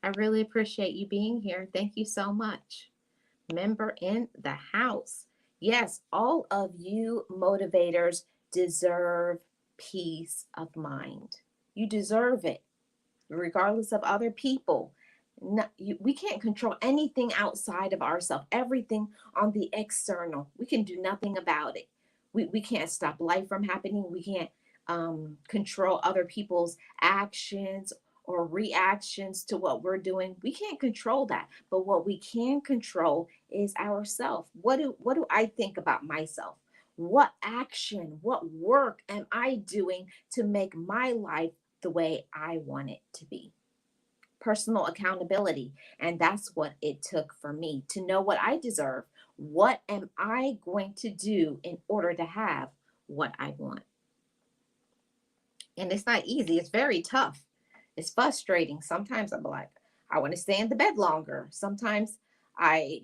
I really appreciate you being here. Thank you so much. Member in the house. Yes, all of you motivators deserve peace of mind. You deserve it, regardless of other people. No, we can't control anything outside of ourselves, everything on the external. We can do nothing about it. We can't stop life from happening. We can't control other people's actions or reactions to what we're doing. We can't control that. But what we can control is ourselves. What do I think about myself? What action, what work am I doing to make my life the way I want it to be? Personal accountability. And that's what it took for me to know what I deserve. What am I going to do in order to have what I want? And it's not easy, it's very tough. It's frustrating. Sometimes I'm like, I want to stay in the bed longer. Sometimes I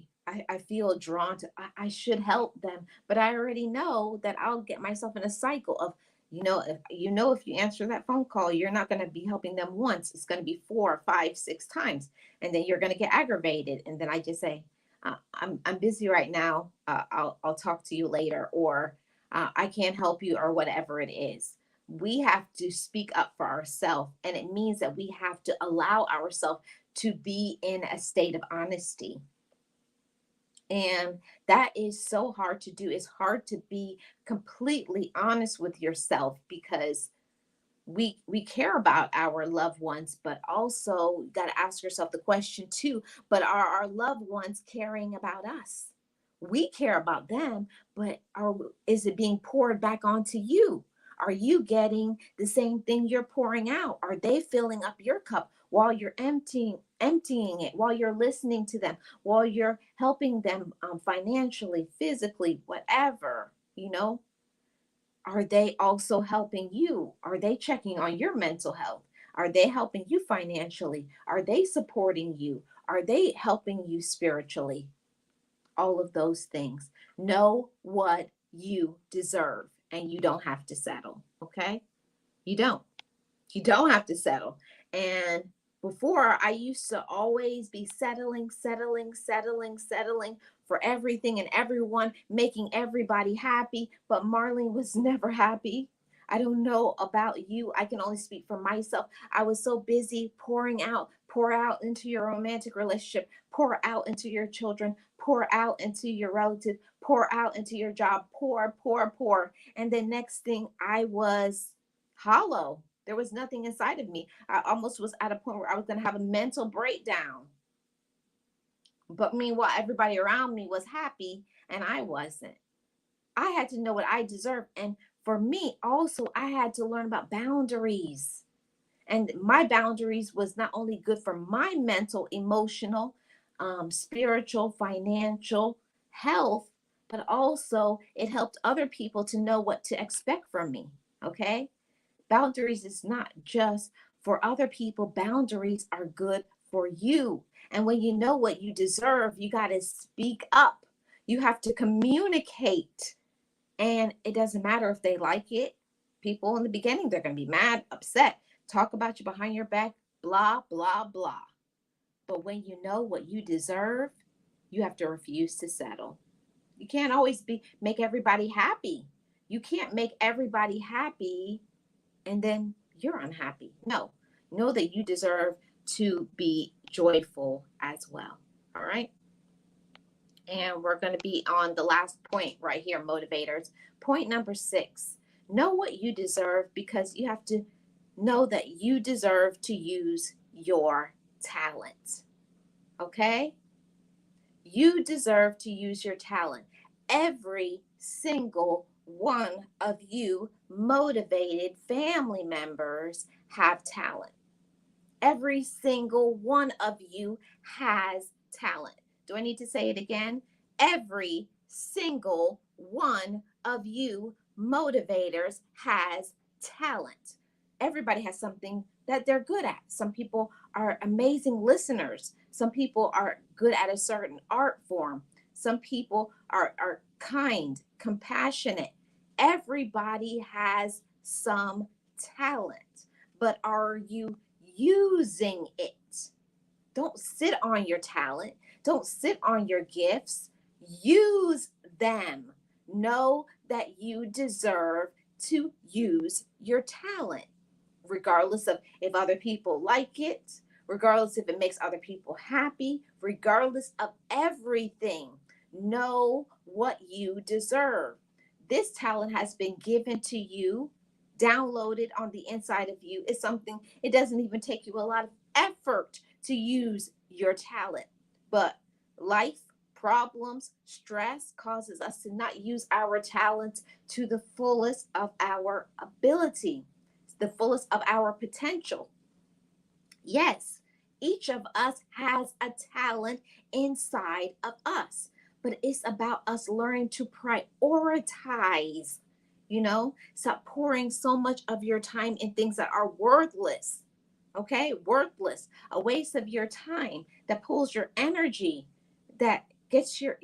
feel drawn to, I should help them, but I already know that I'll get myself in a cycle of, if you answer that phone call, you're not going to be helping them once. It's going to be 4, 5, 6 times, and then you're going to get aggravated. And then I just say, I'm busy right now. I'll talk to you later, or I can't help you, or whatever it is. We have to speak up for ourselves, and it means that we have to allow ourselves to be in a state of honesty. And that is so hard to do. It's hard to be completely honest with yourself because we care about our loved ones, but also got to ask yourself the question too, but are our loved ones caring about us? We care about them, but is it being poured back onto you? Are you getting the same thing you're pouring out? Are they filling up your cup while you're emptying it, while you're listening to them, while you're helping them financially, physically, whatever, are they also helping you? Are they checking on your mental health? Are they helping you financially? Are they supporting you? Are they helping you spiritually? All of those things. Know what you deserve, and you don't have to settle. Okay. You don't. You don't have to settle. And before, I used to always be settling for everything and everyone, making everybody happy. But Marlene was never happy. I don't know about you. I can only speak for myself. I was so busy pour out into your romantic relationship, pour out into your children, pour out into your relative, pour out into your job, pour. And then next thing, I was hollow. There was nothing inside of me. I almost was at a point where I was going to have a mental breakdown. But meanwhile, everybody around me was happy and I wasn't. I had to know what I deserved. And for me, also, I had to learn about boundaries. And my boundaries was not only good for my mental, emotional, spiritual, financial health, but also it helped other people to know what to expect from me. Okay. Boundaries is not just for other people. Boundaries are good for you. And when you know what you deserve, you got to speak up. You have to communicate. And it doesn't matter if they like it. People in the beginning, they're going to be mad, upset, talk about you behind your back, blah, blah, blah. But when you know what you deserve, you have to refuse to settle. You can't always make everybody happy. You can't make everybody happy and then you're unhappy. No, know that you deserve to be joyful as well. All right. And we're going to be on the last point right here, motivators. Point number 6, know what you deserve, because you have to know that you deserve to use your talent. Okay? You deserve to use your talent. Every single one of you motivated family members have talent. Every single one of you has talent. Do I need to say it again? Every single one of you motivators has talent. Everybody has something that they're good at. Some people are amazing listeners. Some people are good at a certain art form. Some people are kind, compassionate. Everybody has some talent. But are you using it? Don't sit on your talent. Don't sit on your gifts. Use them. Know that you deserve to use your talent, regardless of if other people like it, regardless if it makes other people happy, regardless of everything. Know what you deserve. This talent has been given to you, downloaded on the inside of you. It's something, it doesn't even take you a lot of effort to use your talent. But life, problems, stress causes us to not use our talents to the fullest of our ability, the fullest of our potential. Yes, each of us has a talent inside of us, but it's about us learning to prioritize. Stop pouring so much of your time in things that are worthless. Okay, worthless, a waste of your time that pulls your energy, that gets your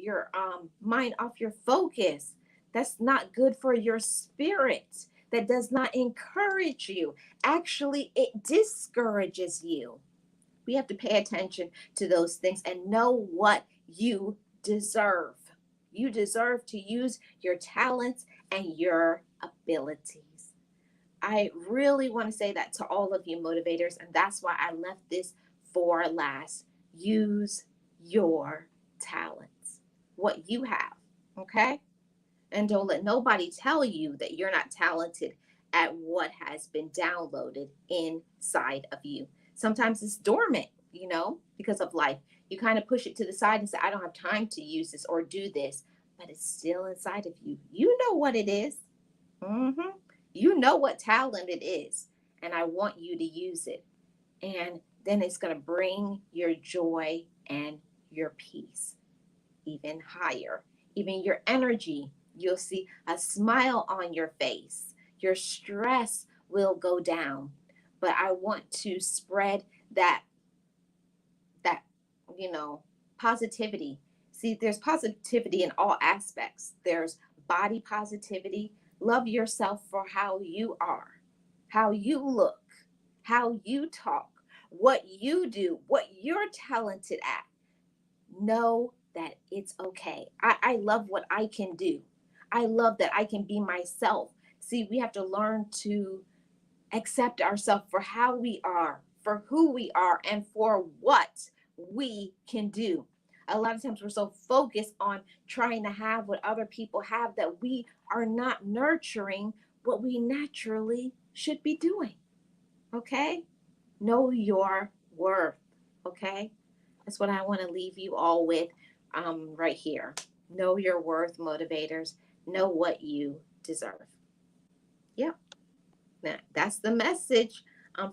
mind off your focus. That's not good for your spirit. That does not encourage you. Actually, it discourages you. We have to pay attention to those things and know what you deserve. You deserve to use your talents and your abilities. I really want to say that to all of you motivators, and that's why I left this for last. Use your talents, what you have, okay? And don't let nobody tell you that you're not talented at what has been downloaded inside of you. Sometimes it's dormant, because of life. You kind of push it to the side and say, I don't have time to use this or do this, but it's still inside of you. You know what it is. Mm-hmm. You know what talent it is, and I want you to use it. And then it's going to bring your joy and your peace even higher, even your energy. You'll see a smile on your face. Your stress will go down. But I want to spread that you know, positivity. See, there's positivity in all aspects. There's body positivity. Love yourself for how you are, how you look, how you talk, what you do, what you're talented at. Know that it's okay. I love what I can do. I love that I can be myself. See, we have to learn to accept ourselves for how we are, for who we are, and for what we can do. A lot of times we're so focused on trying to have what other people have that we are not nurturing what we naturally should be doing. Okay? Know your worth. Okay? That's what I want to leave you all with right here. Know your worth, motivators. Know what you deserve. Yep. Now, that's the message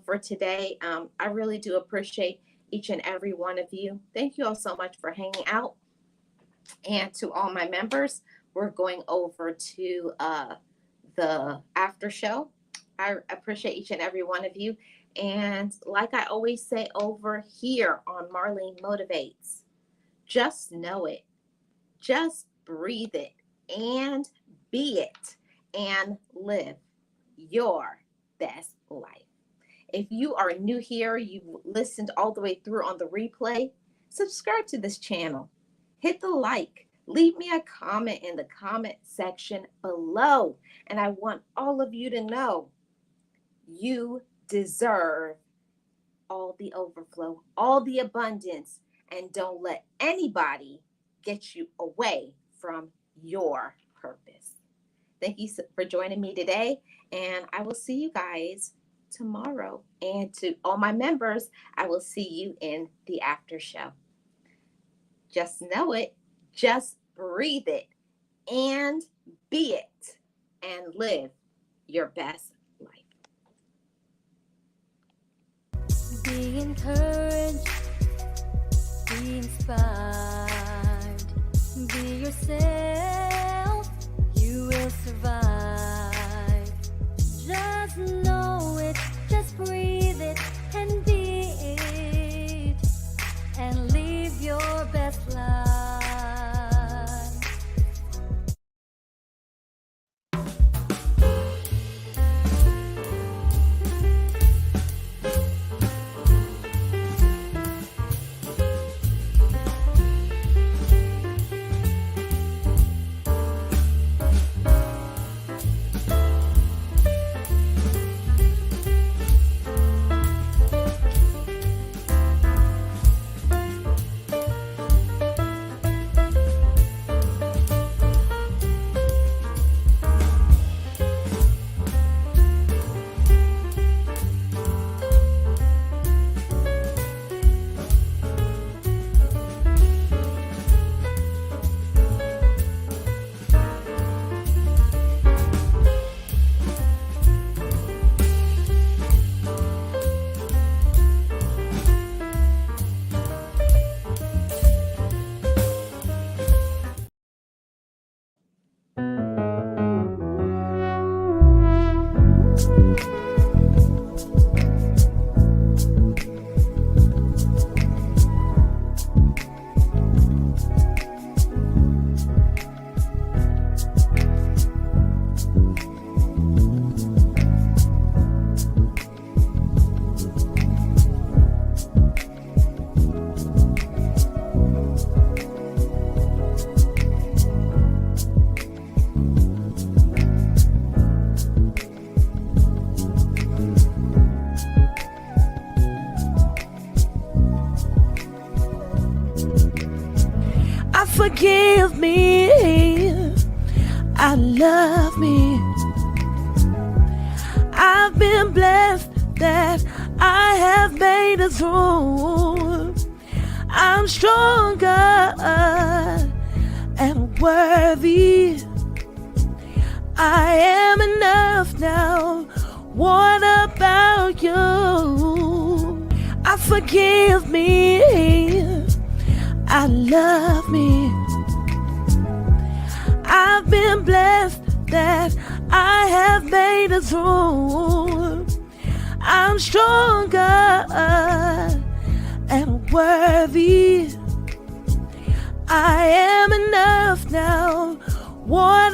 for today. I really do appreciate each and every one of you. Thank you all so much for hanging out. And to all my members, we're going over to the after show. I appreciate each and every one of you. And like I always say over here on Marlene Motivates, just know it, just breathe it, and be it, and live your best life. If you are new here, you've listened all the way through on the replay, subscribe to this channel. Hit the like. Leave me a comment in the comment section below. And I want all of you to know you deserve all the overflow, all the abundance, and don't let anybody get you away from your purpose. Thank you for joining me today, and I will see you guys tomorrow. And to all my members, I will see you in the after show. Just know it, just breathe it, and be it, and live your best life. Be encouraged, be inspired, be yourself, you will survive. Just know it, just breathe it, and be it, and live your best life. Forgive me, I love me. I've been blessed that I have made it through. I'm stronger and worthy. I am enough now. What about you? I forgive me, I love me. I've been blessed that I have made it through. I'm stronger and worthy. I am enough now. What